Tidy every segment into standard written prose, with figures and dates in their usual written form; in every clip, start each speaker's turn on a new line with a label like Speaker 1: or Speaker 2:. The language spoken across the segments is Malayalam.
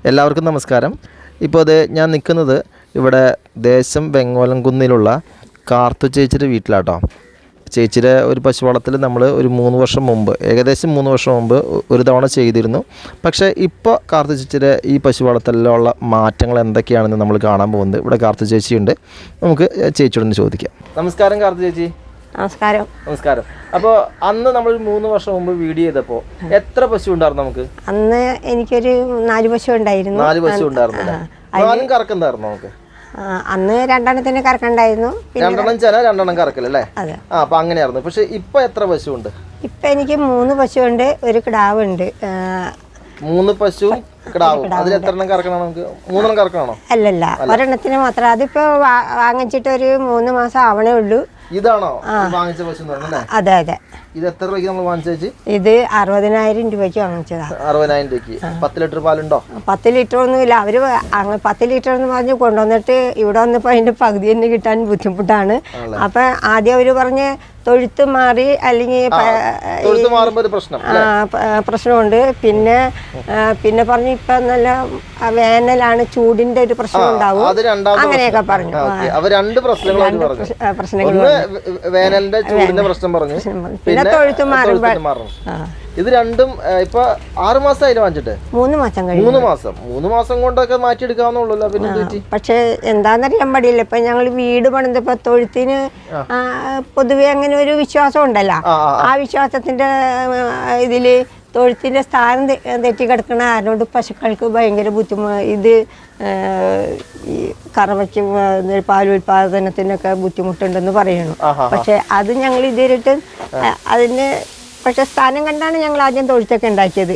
Speaker 1: എല്ലാവർക്കും നമസ്കാരം. ഇപ്പോൾ അത് ഞാൻ നിൽക്കുന്നത് ഇവിടെ ദേശം വെങ്ങോലംകുന്നിലുള്ള കാർത്തു ചേച്ചിയുടെ വീട്ടിലാട്ടോ. ചേച്ചിയുടെ ഒരു പശു വളർത്തൽ നമ്മൾ ഒരു 3 വർഷം മുമ്പ്, ഏകദേശം 3 വർഷം മുമ്പ് ഒരു തവണ ചെയ്തിരുന്നു. പക്ഷേ ഇപ്പോൾ കാർത്തു ചേച്ചിയുടെ ഈ പശു വളർത്തലിലുള്ള മാറ്റങ്ങൾ എന്തൊക്കെയാണെന്ന് നമ്മൾ കാണാൻ പോകുന്നത്. ഇവിടെ കാർത്തു ചേച്ചിയുണ്ട്, നമുക്ക് ചേച്ചിയോടൊന്ന് ചോദിക്കാം. നമസ്കാരം കാർത്തു ചേച്ചി. നമസ്കാരം. അപ്പോൾ അന്ന് നമ്മൾ 3 വർഷം മുമ്പ് വീഡിയോ ചെയ്തപ്പോൾ എത്ര പശു ഉണ്ടായിരുന്നു നമുക്ക്?
Speaker 2: അന്ന് എനിക്കൊരു 4 പശു ഉണ്ടായിരുന്നു.
Speaker 1: 4 പശു ഉണ്ടായിരുന്നു. 4 കറക്കുണ്ടായിരുന്നു നമുക്ക്
Speaker 2: അന്ന്. 2 എണ്ണത്തിന് കറക്കണ്ടായിരുന്നു.
Speaker 1: 2 എണ്ണം ചില 2 എണ്ണം കറക്കല്ലേ? അപ്പൊ അങ്ങനെയായിരുന്നു. പക്ഷെ ഇപ്പൊ എത്ര പശു ഉണ്ട്?
Speaker 2: ഇപ്പൊ എനിക്ക് 3 പശു ഉണ്ട്, ഒരു കിടാവുണ്ട്.
Speaker 1: 3 പശു കിടാവും. അതിൽ എത്ര എണ്ണം കറക്കണം നമുക്ക്? 3 എണ്ണം കറക്കണോ?
Speaker 2: അല്ലല്ല, ഒരെണ്ണത്തിന് മാത്രം. അതിപ്പോ വാങ്ങിച്ചിട്ട് ഒരു 3 മാസം ആവണേ ഉള്ളൂ.
Speaker 1: ഇതാണോ വാങ്ങിച്ച പശു?
Speaker 2: അതെ അതെ.
Speaker 1: ഇത് എത്ര രൂപയ്ക്ക് നമ്മൾ വാങ്ങിച്ചു?
Speaker 2: ഇത് 60,000 രൂപയ്ക്ക് വാങ്ങിച്ചതാ.
Speaker 1: 60,000 രൂപയ്ക്ക്. 10 ലിറ്റർ പാലുണ്ടോ?
Speaker 2: 10 ലിറ്റർ ഒന്നുമില്ല. അവര് 10 ലിറ്റർ എന്ന് പറഞ്ഞ് കൊണ്ടുവന്നിട്ട് ഇവിടെ വന്നപ്പോ അതിന്റെ പകുതി തന്നെ കിട്ടാൻ ബുദ്ധിമുട്ടാണ്. അപ്പൊ ആദ്യം അവര് പറഞ്ഞ് തൊഴുത്ത് മാറി, അല്ലെങ്കിൽ പ്രശ്നമുണ്ട്. പിന്നെ പറഞ്ഞു ഇപ്പൊ നല്ല വേനലാണ്, ചൂടിന്റെ ഒരു പ്രശ്നം ഉണ്ടാവും, അങ്ങനെയൊക്കെ പറഞ്ഞു. പ്രശ്നങ്ങൾ
Speaker 1: വേനലിന്റെ ചൂടിന്റെ പ്രശ്നം പറഞ്ഞു.
Speaker 2: പിന്നെ തൊഴുത്ത് മാറുമ്പോ
Speaker 1: ഇത് രണ്ടും ഇപ്പൊ 6 മാസമായില്ല വാങ്ങിച്ചിട്ട്?
Speaker 2: 3 മാസം കഴിഞ്ഞു.
Speaker 1: 3 മാസം കൊണ്ടൊക്കെ മാറ്റിയെടുക്കാവുന്നുള്ളൂ. പിന്നെ
Speaker 2: പക്ഷെ എന്താന്നറിയാൻ പാടില്ല. ഇപ്പൊ ഞങ്ങൾ വീട് പണിതപ്പോ തൊഴുത്തിന് പൊതുവെ അങ്ങനെ ഒരു വിശ്വാസം ഉണ്ടല്ലോ. ആ വിശ്വാസത്തിന്റെ ഇതില് തൊഴുത്തിന്റെ സ്ഥാനം തെറ്റി കിടക്കണ ആരോട് പശുക്കൾക്ക് ഭയങ്കര ബുദ്ധിമുട്ട്. ഇത് ഈ കറവയ്ക്ക് പാലുൽപാദനത്തിനൊക്കെ ബുദ്ധിമുട്ടുണ്ടെന്ന് പറയുന്നു. പക്ഷെ അത് ഞങ്ങൾ ഇതുവരെയിട്ട് അതിന് പക്ഷെ സ്ഥാനം കണ്ടാണ് ഞങ്ങൾ ആദ്യം തൊഴുത്തൊക്കെ ഉണ്ടാക്കിയത്.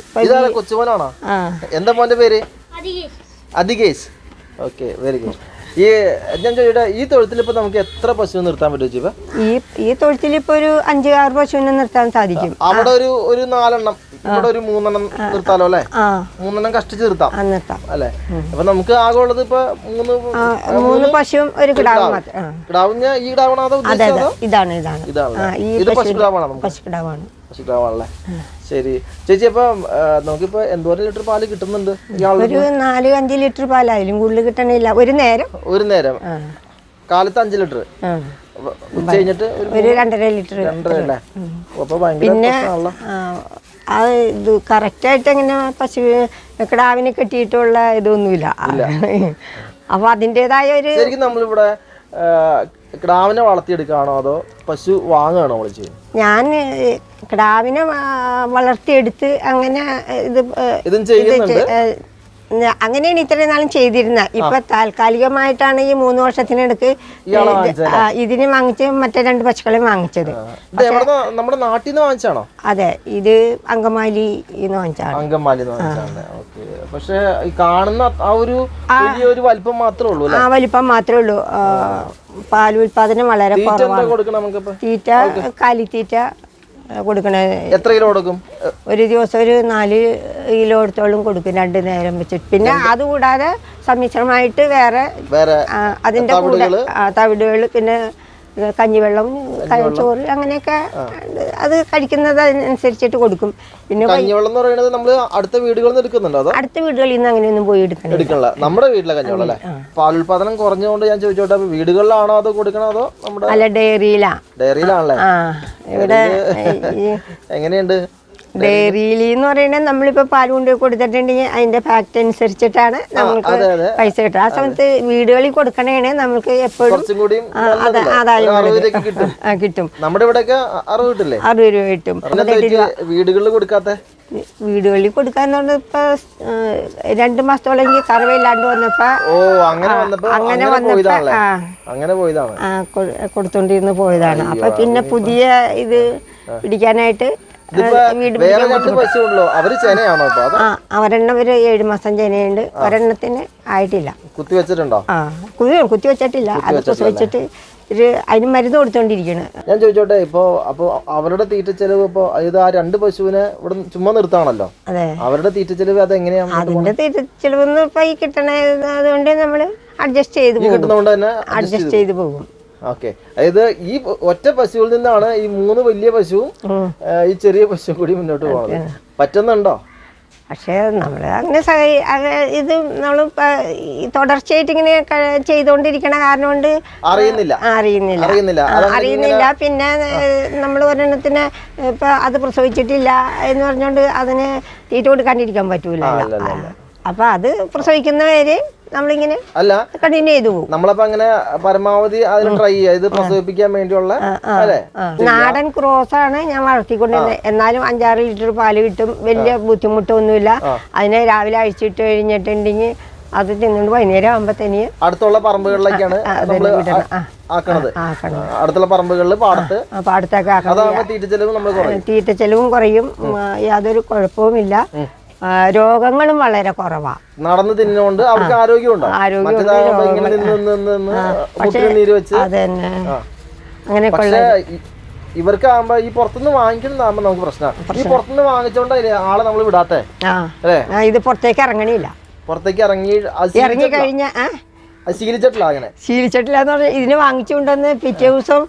Speaker 1: എന്താ മോന്റെ പേര്? അധികേഷ്. Okay, very good. ഞാൻ ചോദിക്കട്ടെ, ഈ തൊഴുത്തിൽ ഇപ്പൊ നമുക്ക് എത്ര പശു നിർത്താൻ പറ്റും?
Speaker 2: ഈ തൊഴുത്തിൽ ഇപ്പൊ ഒരു 5-6 പശുവിനെ നിർത്താൻ സാധിക്കും.
Speaker 1: അവിടെ ഒരു 4 എണ്ണം, ഇവിടെ ഒരു 3 എണ്ണം നിർത്താലോ അല്ലെ? 3 എണ്ണം കഷ്ടിച്ച് നിർത്താം അല്ലെ? അപ്പൊ നമുക്ക് ആകെ ഉള്ളത് ഇപ്പൊ 3
Speaker 2: പശുവും ഒരു കിടാവും മാത്രം.
Speaker 1: കിടാവുന്ന ഈ കിടാവണോ അതോ
Speaker 2: ഇതാണ്
Speaker 1: ഇത് പശുക്കിടാവാണ്? പശുക്കിടാവാണല്ലേ. ശരി ചേച്ചി, അപ്പൊ നമുക്കിപ്പോ എന്തോരം ലിറ്റർ പാല് കിട്ടുന്നുണ്ട്?
Speaker 2: ഒരു 4-5 ലിറ്റർ പാലായാലും കൂടുതൽ കിട്ടണില്ല. ഒരു നേരം
Speaker 1: കാലത്ത് 5 ലിറ്റർ, ഉച്ച കഴിഞ്ഞിട്ട്
Speaker 2: ഒരു 2.5 ലിറ്റർ.
Speaker 1: പിന്നെ
Speaker 2: ഇത് കറക്റ്റായിട്ട് എങ്ങനെ പശു കിടാവിനെ കെട്ടിയിട്ടുള്ള ഇതൊന്നുമില്ല. അപ്പൊ അതിൻ്റെതായ ഒരു
Speaker 1: നമ്മളിവിടെ കിടാവിനെ വളർത്തിയെടുക്കുകയാണോ അതോ പശു വാങ്ങുകയാണോ നമ്മൾ ചെയ്യുന്നത്?
Speaker 2: ഞാൻ കിടാവിനെ വളർത്തിയെടുത്ത് അങ്ങനെ
Speaker 1: ഇതും ചെയ്യുന്നുണ്ട്.
Speaker 2: അങ്ങനെയാണ് ഇത്രയും നാളും ചെയ്തിരുന്നത്. ഇപ്പൊ താൽക്കാലികമായിട്ടാണ് ഈ 3 വർഷത്തിനടുക്ക് ഇതിനെ വാങ്ങിച്ച് മറ്റേ 2 പശുക്കളെ വാങ്ങിച്ചത്.
Speaker 1: നമ്മുടെ നാട്ടിൽ നിന്ന് വാങ്ങിച്ചാണോ?
Speaker 2: അതെ, ഇത് അങ്കമാലിന്ന് വാങ്ങിച്ചാണ്.
Speaker 1: പക്ഷെ കാണുന്ന ആ ഒരു വലിപ്പം മാത്രമേ ഉള്ളൂ.
Speaker 2: ആ വലിപ്പം മാത്രമേ ഉള്ളൂ. പാലുൽപാദനം വളരെ കുറവാണ്. തീറ്റ കാലിത്തീറ്റ കൊടുക്കണേ.
Speaker 1: എത്ര കിലോ കൊടുക്കും?
Speaker 2: ഒരു ദിവസം ഒരു 4 കിലോ എടുത്തോളം കൊടുക്കും, 2 നേരം വെച്ചിട്ട്. പിന്നെ അതുകൂടാതെ സമ്മിശ്രമായിട്ട് വേറെ അതിന്റെ കൂടെ തവിടുകൾ, പിന്നെ കഞ്ഞിവെള്ളം, ചോറ്, അങ്ങനെയൊക്കെ അത് കഴിക്കുന്നത് അനുസരിച്ചിട്ട് കൊടുക്കും. പിന്നെ
Speaker 1: കഞ്ഞിവെള്ളം എന്ന് പറയുന്നത് നമ്മൾ അടുത്ത വീടുകളിൽ നിന്ന് എടുക്കുന്നുണ്ടോ?
Speaker 2: അടുത്ത വീടുകളിൽ നിന്ന് അങ്ങനെയൊന്നും പോയി എടുക്കണില്ല.
Speaker 1: നമ്മുടെ വീട്ടിലെ കഞ്ഞിവെള്ളം അല്ലേ? പാലുൽപാദനം കുറഞ്ഞുകൊണ്ട് ഞാൻ ചോദിച്ചോട്ടെ, വീടുകളിലാണോ അതോ കൊടുക്കണോ അതോ നമ്മുടെ?
Speaker 2: അല്ല, ഡയറിയിലാണല്ലേ?
Speaker 1: ഇവിടെ എങ്ങനെയുണ്ട്
Speaker 2: ഡയറിയിൽ എന്ന് പറയുന്നത്? നമ്മളിപ്പോ പാൽ കൊണ്ടുപോയി കൊടുത്തിട്ടുണ്ടെങ്കിൽ അതിന്റെ ഫാക്ട് അനുസരിച്ചിട്ടാണ് നമുക്ക് പൈസ കിട്ടുക. ആ സമയത്ത് വീടുകളിൽ കൊടുക്കണേണ് നമുക്ക് എപ്പോഴും കിട്ടും.
Speaker 1: നമ്മുടെ ഇവിടെ 60 രൂപ കിട്ടും. വീടുകളിൽ കൊടുക്കാത്ത?
Speaker 2: വീടുകളിൽ കൊടുക്കാന്ന് പറഞ്ഞ ഇപ്പൊ 2 മാസത്തോളം എനിക്ക് കറവയില്ലാണ്ട് വന്നപ്പോ
Speaker 1: അങ്ങനെ
Speaker 2: കൊടുത്തോണ്ടിരുന്ന് പോയതാണ്. അപ്പൊ പിന്നെ പുതിയ ഇത് പിടിക്കാനായിട്ട് ഒരെണ്ണം ഒരു 7 മാസം ചെനയുണ്ട്, ഒരെണ്ണത്തിന് ആയിട്ടില്ല.
Speaker 1: കുത്തിവെച്ചിട്ടുണ്ടോ?
Speaker 2: കുത്തിവെച്ചിട്ടില്ല. അത് കുത്തിവെച്ചിട്ട് അതിന് മരുന്ന് കൊടുത്തോണ്ടിരിക്കണ്.
Speaker 1: ഞാൻ ചോദിച്ചോട്ടെ, ഇപ്പൊ അപ്പൊ അവരുടെ തീറ്റ ചെലവ് ഇപ്പൊ ഇത് ആ 2 പശുവിനെ ഇവിടെ ചുമ്മാ നിർത്താണല്ലോ.
Speaker 2: അതെ,
Speaker 1: അവരുടെ തീറ്റ ചെലവ് അത് എങ്ങനെയാണ്?
Speaker 2: അതിന്റെ തീറ്റ ചെലവൊന്നും ഇപ്പൊ ഈ കിട്ടണത് അതുകൊണ്ട് നമ്മള് അഡ്ജസ്റ്റ് ചെയ്ത് പോകും.
Speaker 1: ഓക്കെ, അതായത് ഈ ഒറ്റ പശുവിൽ നിന്നാണ് ഈ 3 വലിയ പശുവും ഈ ചെറിയ പശുവും കൂടി മുന്നോട്ട് പോകുന്നത്. പറ്റുന്നുണ്ടോ?
Speaker 2: പക്ഷേ നമ്മൾ അങ്ങനെ ഇത് നമ്മൾ തുടർച്ചയായിട്ട് ഇങ്ങനെ ചെയ്തുകൊണ്ടിരിക്കണ കാരണം കൊണ്ട് അറിയുന്നില്ല. പിന്നെ നമ്മൾ ഒരെണ്ണത്തിന് ഇപ്പൊ അത് പ്രസവിച്ചിട്ടില്ല എന്ന് പറഞ്ഞുകൊണ്ട് അതിന് തീറ്റ കൊടുക്കാണ്ടിരിക്കാൻ പറ്റൂല. അപ്പൊ അത് പ്രസവിക്കുന്നവരെ നമ്മളിങ്ങനെ
Speaker 1: അല്ല
Speaker 2: കണ്ടിന്യൂ ചെയ്തു പോകും.
Speaker 1: നമ്മളപ്പോ അങ്ങനെ പരമാവധി അതിന് ട്രൈ ചെയ്യുക, ഇത് പ്രസവിപ്പിക്കാൻ വേണ്ടിയുള്ള
Speaker 2: നാടൻ ക്രോസ് ആണ് ഞാൻ വളർത്തിക്കൊണ്ടിരുന്നത്. എന്നാലും 5-6 ലിറ്റർ പാല് കിട്ടും, വലിയ ബുദ്ധിമുട്ടൊന്നുമില്ല. അതിനെ രാവിലെ അഴിച്ചിട്ട് കഴിഞ്ഞിട്ടുണ്ടെങ്കിൽ അത് തിന്നുകൊണ്ട് വൈകുന്നേരം ആകുമ്പോഴത്തേന്
Speaker 1: അടുത്തുള്ള പറമ്പുകളിലേക്കാണ് അടുത്തുള്ള പറമ്പുകളിൽ പാടത്തേക്ക്
Speaker 2: തീറ്റ ചെലവും കുറയും, യാതൊരു കുഴപ്പവുമില്ല. രോഗങ്ങളും വളരെ കുറവാ.
Speaker 1: നടന്ന് തിന്നുകൊണ്ട് അവർക്ക് ആരോഗ്യം
Speaker 2: അതന്നെ. അങ്ങനെ
Speaker 1: ഇവർക്ക് ആകുമ്പോ ഈ പുറത്തുനിന്ന് വാങ്ങിക്കുന്നതാകുമ്പോ നമുക്ക് പ്രശ്നമാണ്. ഈ പുറത്തുനിന്ന് വാങ്ങിച്ചോണ്ട് ആളെ നമ്മൾ വിടാത്തെ
Speaker 2: ഇത് പുറത്തേക്ക് ഇറങ്ങണില്ല.
Speaker 1: പുറത്തേക്ക് ഇറങ്ങി
Speaker 2: കഴിഞ്ഞ
Speaker 1: ശീലിച്ചിട്ടില്ല. അങ്ങനെ
Speaker 2: ശീലിച്ചിട്ടില്ല എന്ന് പറഞ്ഞാൽ ഇതിനെ വാങ്ങിച്ചുകൊണ്ടുവന്ന് പിറ്റേ ദിവസം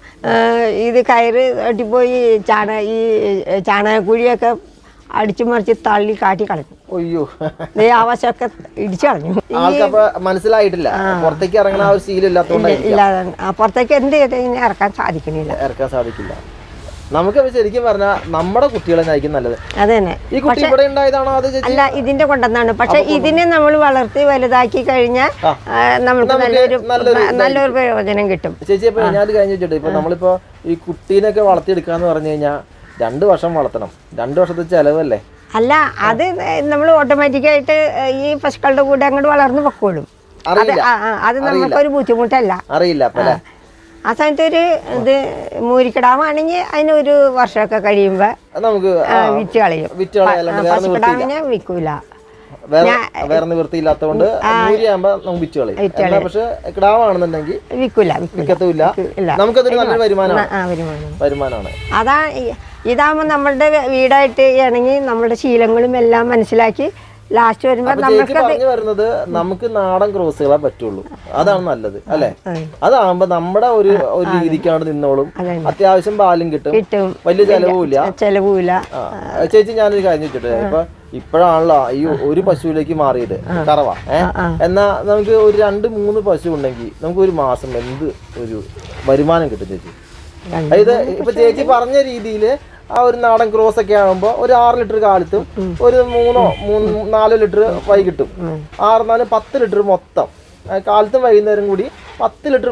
Speaker 2: ഇത് കയറ് തട്ടിപ്പോയി ഈ ചാണകക്കുഴിയൊക്കെ അടിച്ചു മറിച്ച് തള്ളി കാട്ടി കളഞ്ഞു.
Speaker 1: അയ്യോ,
Speaker 2: ആവശ്യമൊക്കെ ഇടിച്ചു കളഞ്ഞു.
Speaker 1: മനസ്സിലായിട്ടില്ല, പുറത്തേക്ക് ഇറങ്ങണ ആ ഒരു ശീലമില്ലാത്തതുകൊണ്ട്
Speaker 2: പുറത്തേക്ക് എന്ത് ചെയ്ത് ഇറക്കാൻ സാധിക്കില്ല.
Speaker 1: നമുക്ക് ശരിക്കും പറഞ്ഞാൽ നമ്മുടെ കുട്ടികളെ നയിക്കും നല്ലത്.
Speaker 2: അതന്നെ.
Speaker 1: ഈ കുട്ടി ഇവിടെ ഉണ്ടായതാണോ? അത്
Speaker 2: അല്ല, ഇതിന്റെ കൊണ്ടെന്നാണ്. പക്ഷെ ഇതിനെ നമ്മൾ വളർത്തി വലുതാക്കി കഴിഞ്ഞാൽ നമുക്ക് നല്ലൊരു പ്രയോജനം കിട്ടും.
Speaker 1: ചേച്ചി, ഇപ്പൊ ഞാൻ കഴിഞ്ഞു വെച്ചിട്ട് ഇപ്പൊ നമ്മളിപ്പോ ഈ കുട്ടീനൊക്കെ വളർത്തിയെടുക്കാന്ന് പറഞ്ഞു കഴിഞ്ഞാൽ 2 വർഷം വളർത്തണം. 2 വർഷത്തെ ചെലവല്ലേ?
Speaker 2: അല്ല, അത് നമ്മൾ ഓട്ടോമാറ്റിക്കായിട്ട് ഈ പശുക്കളുടെ കൂടെ അങ്ങോട്ട് വളർന്നു പൊക്കോളും. അത് നമുക്കൊരു ബുദ്ധിമുട്ടല്ല.
Speaker 1: അറിയില്ല.
Speaker 2: ആ സമയത്ത് ഒരു ഇത് മൂരിക്കിടാവാണെങ്കിൽ അതിന് 1 വർഷമൊക്കെ കഴിയുമ്പോ നമുക്ക് വിറ്റ് കളയും. പശുക്കിടാവിനെ വിൽക്കൂല.
Speaker 1: വേറെ നിവൃത്തിയില്ലാത്തതുകൊണ്ട് വിറ്റ് കളയും. പക്ഷെ കിടാവാണെന്നുണ്ടെങ്കിൽ വിൽക്കത്തുമില്ല. നമുക്കതൊരു നല്ലൊരു വരുമാനമാണ്.
Speaker 2: അതാ ഇതാകുമ്പോൾ നമ്മളുടെ വീടായിട്ട് ഇണങ്ങി നമ്മളുടെ ശീലങ്ങളും എല്ലാം മനസ്സിലാക്കി ലാസ്റ്റ് വരുമ്പോ
Speaker 1: പറഞ്ഞു വരുന്നത് നമുക്ക് നാടൻ ക്രോസുകളെ പറ്റുള്ളൂ. അതാണ് നല്ലത് അല്ലെ? അതാകുമ്പോ നമ്മുടെ ഒരു രീതിക്കാണ് നിന്നോളും. അത്യാവശ്യം പാലും കിട്ടും, വലിയ ചെലവുമില്ല. ചേച്ചി, ഞാനൊരു കാര്യം വെച്ചിട്ട് ഇപ്പോഴാണല്ലോ ഈ ഒരു പശുവിലേക്ക് മാറിയത് കറവ. എന്നാ നമുക്ക് ഒരു 2-3 പശു ഉണ്ടെങ്കിൽ നമുക്ക് ഒരു മാസം എന്ത് ഒരു വരുമാനം കിട്ടും ചേച്ചി? അതായത് ഇപ്പൊ ചേച്ചി പറഞ്ഞ രീതിയില് ആ ഒരു നാടൻ ക്രോസ് ഒക്കെ ആകുമ്പോൾ ഒരു 6 ലിറ്റർ കാലത്തും ഒരു 3-4 ലിറ്റർ വൈകിട്ടും 6-4-10 ലിറ്റർ മൊത്തം കാലത്തും വൈകുന്നേരം കൂടി 10 ലിറ്റർ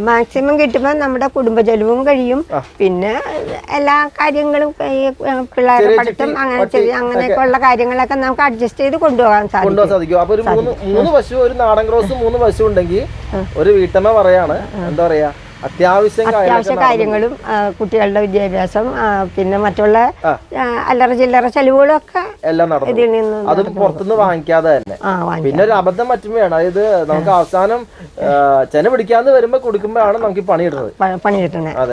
Speaker 1: മാക്സിമം
Speaker 2: കിട്ടുമ്പോൾ നമ്മുടെ കുടുംബ ചെലവും കഴിയും. പിന്നെ എല്ലാ കാര്യങ്ങളും പിള്ളേരുടെ പഠിത്തം അങ്ങനെയൊക്കെ ഉള്ള കാര്യങ്ങളൊക്കെ നമുക്ക് അഡ്ജസ്റ്റ് ചെയ്ത് കൊണ്ടുപോകാൻ
Speaker 1: സാധിക്കും. അപ്പൊ ഒരു 3 പശു, ഒരു നാടൻ ക്രോസ് 3 പശു ഉണ്ടെങ്കിൽ ഒരു വീട്ടമ്മ പറയാണ്, എന്താ പറയാ, അത്യാവശ്യ
Speaker 2: കാര്യങ്ങളും കുട്ടികളുടെ വിദ്യാഭ്യാസം പിന്നെ മറ്റുള്ള അല്ലറ ചില്ലറ ചെലവുകളൊക്കെ
Speaker 1: എല്ലാം നടന്നു. അതും പുറത്തുനിന്ന് വാങ്ങിക്കാതെ തന്നെ. പിന്നെ ഒരു അബദ്ധം മറ്റുമ്പോഴാണ്, അതായത് നമുക്ക് അവസാനം ചെന പിടിക്കാന്ന് വരുമ്പോ കൊടുക്കുമ്പോഴാണ് നമുക്ക് പണി കിട്ടുന്നത്.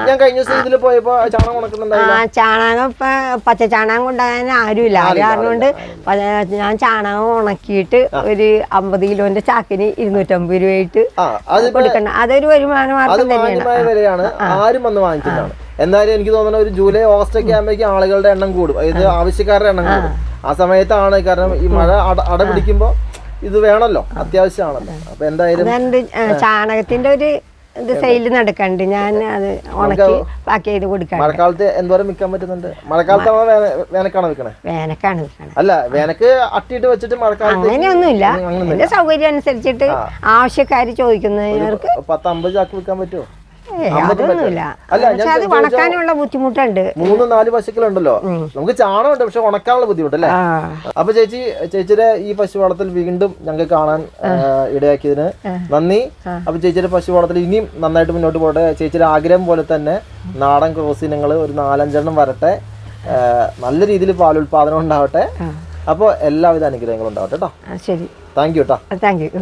Speaker 1: ഞാൻ കഴിഞ്ഞ ദിവസം ഇതിൽ പോയപ്പോ ചാണകം ഉണക്കുന്നുണ്ടായിരുന്നു.
Speaker 2: ചാണകം ഇപ്പൊ പച്ച ചാണകം കൊണ്ടുപോകാൻ ആരുമില്ല. അത് കാരണം കൊണ്ട് ഞാൻ ചാണകം ഉണക്കിയിട്ട് ഒരു 50 കിലോന്റെ ചാക്കിന് 250 രൂപയായിട്ട് കൊടുക്കണം. അതൊരു വരുമാന മാർഗം തന്നെയാണ്.
Speaker 1: വിലയാണ്, ആരും വന്ന് വാങ്ങിക്കുന്നതാണ്. എന്നാലും എനിക്ക് തോന്നുന്ന ഒരു ജൂലൈ ഓഗസ്റ്റ് ഒക്കെ ആകുമ്പോഴേക്കും ആളുകളുടെ എണ്ണം കൂടും, അതായത് ആവശ്യക്കാരുടെ എണ്ണം കൂടും. ആ സമയത്താണ്, കാരണം ഈ മഴ അടപിടിക്കുമ്പോ ഇത് വേണമല്ലോ, അത്യാവശ്യമാണല്ലോ. അപ്പൊ എന്തായാലും
Speaker 2: ചാണകത്തിന്റെ ഒരു സെയിൽ നടക്കണ്ട്. ഞാൻ അത് ഉണക്കി പാക്ക് ചെയ്ത് കൊടുക്കാം.
Speaker 1: മഴക്കാലത്ത് എന്തോരം വിൽക്കാൻ പറ്റുന്നുണ്ട്? മഴക്കാലത്താണോ വേനക്കാണോ വിൽക്കണേ?
Speaker 2: വേനക്കാണ് വിൽക്കണേ.
Speaker 1: അല്ല, വേനക്ക് അട്ടിയിട്ട് വെച്ചിട്ട് മഴക്കാലത്ത്
Speaker 2: അങ്ങനെയൊന്നുമില്ല. എന്റെ സൗകര്യം അനുസരിച്ചിട്ട് ആവശ്യക്കാര് ചോദിക്കുന്നവർക്ക്
Speaker 1: 10-50 ചാക്ക് വിൽക്കാൻ പറ്റുമോ?
Speaker 2: അതൊന്നുമില്ല. അത് ഉണക്കാനുള്ള ബുദ്ധിമുട്ടുണ്ട്.
Speaker 1: 3-4 പശുക്കളുണ്ടല്ലോ, നമുക്ക് ചാണകമുണ്ട്, പക്ഷെ ഉണക്കാനുള്ള ബുദ്ധിമുട്ടല്ലേ? അപ്പൊ ചേച്ചിയുടെ ഈ പശു വളർത്തൽ വീണ്ടും ഞങ്ങൾക്ക് കാണാൻ ഇടയാക്കിയതിന് നന്ദി. അപ്പൊ ചേച്ചിയുടെ പശു വളർത്തൽ ഇനിയും നന്നായിട്ട് മുന്നോട്ട് പോട്ടെ. ചേച്ചിയുടെ ആഗ്രഹം പോലെ തന്നെ നാടൻ ക്രോസ് ഇനങ്ങൾ ഒരു 4-5 എണ്ണം വരട്ടെ, നല്ല രീതിയിൽ പാലുൽപാദനം ഉണ്ടാവട്ടെ. അപ്പോൾ എല്ലാവിധ അനുഗ്രഹങ്ങളും ഉണ്ടാവട്ടെ കേട്ടോ.
Speaker 2: ശരി,
Speaker 1: താങ്ക് യു കേട്ടോ.
Speaker 2: Thank you.